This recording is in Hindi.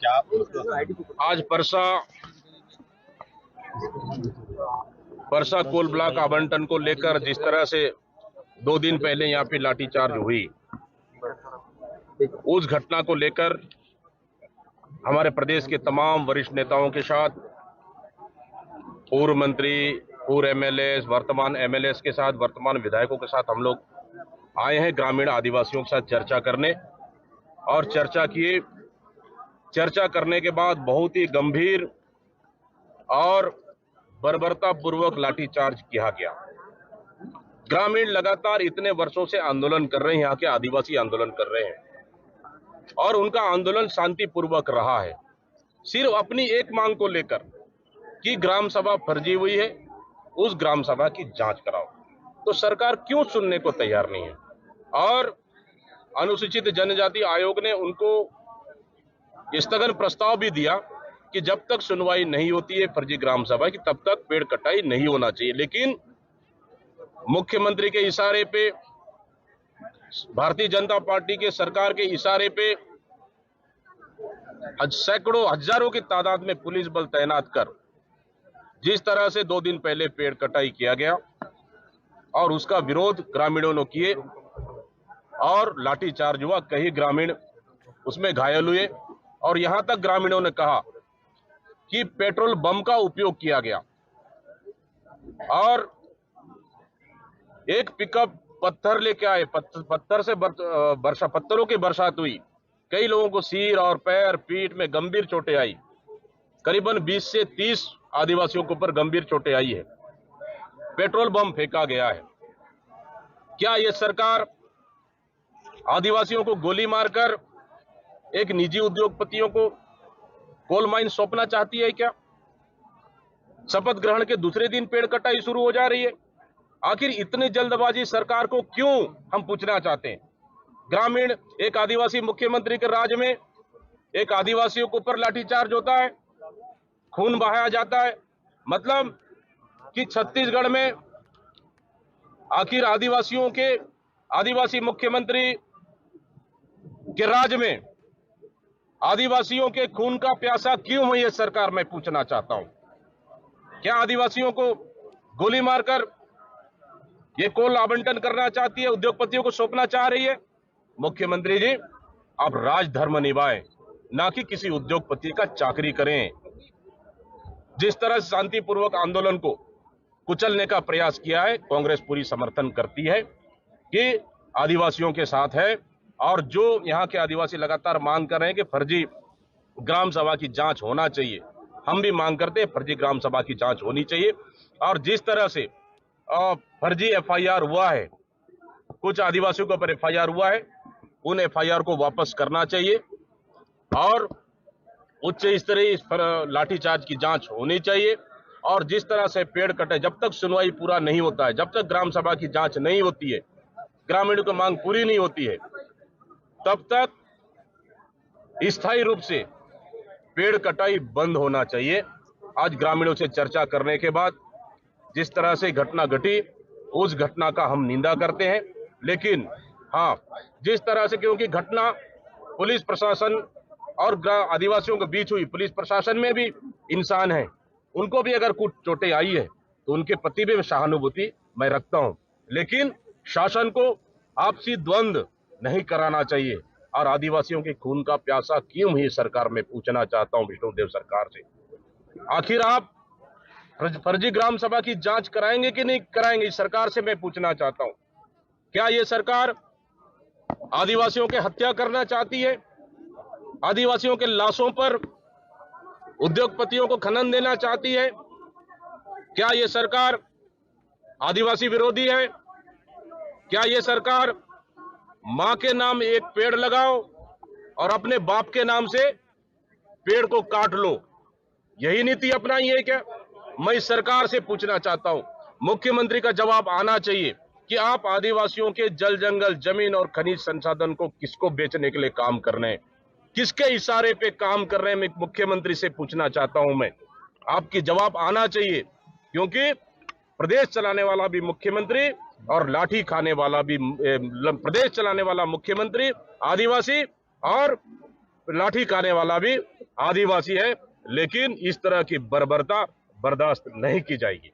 क्या आज परसा कोल ब्लॉक आवंटन को लेकर जिस तरह से 2 दिन पहले यहाँ पे लाठीचार्ज हुई, उस घटना को लेकर हमारे प्रदेश के तमाम वरिष्ठ नेताओं के साथ, पूर्व मंत्री, पूर्व एमएलए, वर्तमान एमएलए के साथ, वर्तमान विधायकों के साथ हम लोग आए हैं ग्रामीण आदिवासियों के साथ चर्चा करने। और चर्चा करने के बाद बहुत ही गंभीर और बर्बरता पूर्वक लाठीचार्ज किया गया। ग्रामीण लगातार इतने वर्षों से आंदोलन कर रहे हैं, यहाँ के आदिवासी आंदोलन कर रहे हैं और उनका आंदोलन शांतिपूर्वक रहा है, सिर्फ अपनी एक मांग को लेकर कि ग्राम सभा फर्जी हुई है, उस ग्राम सभा की जांच कराओ। तो सरकार क्यों सुनने को तैयार नहीं है? और अनुसूचित जनजाति आयोग ने उनको स्थगन प्रस्ताव भी दिया कि जब तक सुनवाई नहीं होती है फर्जी ग्राम सभा की, तब तक पेड़ कटाई नहीं होना चाहिए। लेकिन मुख्यमंत्री के इशारे पे, भारतीय जनता पार्टी के सरकार के इशारे पे सैकड़ों हजारों की तादाद में पुलिस बल तैनात कर जिस तरह से 2 दिन पहले पेड़ कटाई किया गया और उसका विरोध ग्रामीणों ने किए और लाठीचार्ज हुआ, कई ग्रामीण उसमें घायल हुए और यहां तक ग्रामीणों ने कहा कि पेट्रोल बम का उपयोग किया गया और एक पिकअप पत्थर लेके आए, पत्थरों की बरसात हुई, कई लोगों को सिर और पैर, पीठ में गंभीर चोटें आई, करीबन 20 से 30 आदिवासियों के ऊपर गंभीर चोटें आई है, पेट्रोल बम फेंका गया है। क्या यह सरकार आदिवासियों को गोली मारकर एक निजी उद्योगपतियों को कोल माइन सौंपना चाहती है क्या? शपथ ग्रहण के दूसरे दिन पेड़ कटाई शुरू हो जा रही है। आखिर इतनी जल्दबाजी सरकार को क्यों, हम पूछना चाहते हैं। ग्रामीण, एक आदिवासी मुख्यमंत्री के राज में एक आदिवासियों के ऊपर लाठीचार्ज होता है, खून बहाया जाता है, मतलब कि छत्तीसगढ़ में आखिर आदिवासी मुख्यमंत्री के राज में आदिवासियों के खून का प्यासा क्यों हुई है सरकार, मैं पूछना चाहता हूं। क्या आदिवासियों को गोली मारकर ये कोल आवंटन करना चाहती है, उद्योगपतियों को सौंपना चाह रही है? मुख्यमंत्री जी, आप राजधर्म निभाएं, ना कि किसी उद्योगपति का चाकरी करें। जिस तरह से शांतिपूर्वक आंदोलन को कुचलने का प्रयास किया है, कांग्रेस पूरी समर्थन करती है कि आदिवासियों के साथ है। और जो यहाँ के आदिवासी लगातार मांग कर रहे हैं कि फर्जी ग्राम सभा की जांच होना चाहिए, हम भी मांग करते हैं फर्जी ग्राम सभा की जांच होनी चाहिए। और जिस तरह से फर्जी एफआईआर हुआ है, कुछ आदिवासियों के ऊपर एफआईआर हुआ है, उन एफआईआर को वापस करना चाहिए और उच्च स्तरीय लाठीचार्ज की जांच होनी चाहिए। और जिस तरह से पेड़ कटे, जब तक सुनवाई पूरा नहीं होता है, जब तक ग्राम सभा की जांच नहीं होती है, ग्रामीणों की मांग पूरी नहीं होती है, तब तक स्थायी रूप से पेड़ कटाई बंद होना चाहिए। आज ग्रामीणों से चर्चा करने के बाद जिस तरह से घटना घटी, उस घटना का हम निंदा करते हैं। लेकिन हाँ, जिस तरह से, क्योंकि घटना पुलिस प्रशासन और आदिवासियों के बीच हुई, पुलिस प्रशासन में भी इंसान है, उनको भी अगर कुछ चोटें आई है तो उनके प्रति भी सहानुभूति मैं रखता हूं। लेकिन शासन को आपसी द्वंद्व नहीं कराना चाहिए। और आदिवासियों के खून का प्यासा क्यों ही सरकार, में पूछना चाहता हूं विष्णुदेव सरकार से, आखिर आप फर्जी ग्राम सभा की जांच कराएंगे कि नहीं कराएंगे? इस सरकार से मैं पूछना चाहता हूं, क्या यह सरकार आदिवासियों के हत्या करना चाहती है? आदिवासियों के लाशों पर उद्योगपतियों को खनन देना चाहती है? क्या यह सरकार आदिवासी विरोधी है? क्या यह सरकार मां के नाम एक पेड़ लगाओ और अपने बाप के नाम से पेड़ को काट लो, यही नीति अपनाई है क्या? मैं इस सरकार से पूछना चाहता हूं, मुख्यमंत्री का जवाब आना चाहिए कि आप आदिवासियों के जल, जंगल, जमीन और खनिज संसाधन को किसको बेचने के लिए काम कर रहे हैं, किसके इशारे पे काम कर रहे हैं? मैं मुख्यमंत्री से पूछना चाहता हूं, मैं आपकी जवाब आना चाहिए, क्योंकि प्रदेश चलाने वाला भी मुख्यमंत्री और लाठी खाने वाला भी प्रदेश चलाने वाला मुख्यमंत्री आदिवासी और लाठी खाने वाला भी आदिवासी है, लेकिन इस तरह की बर्बरता बर्दाश्त नहीं की जाएगी।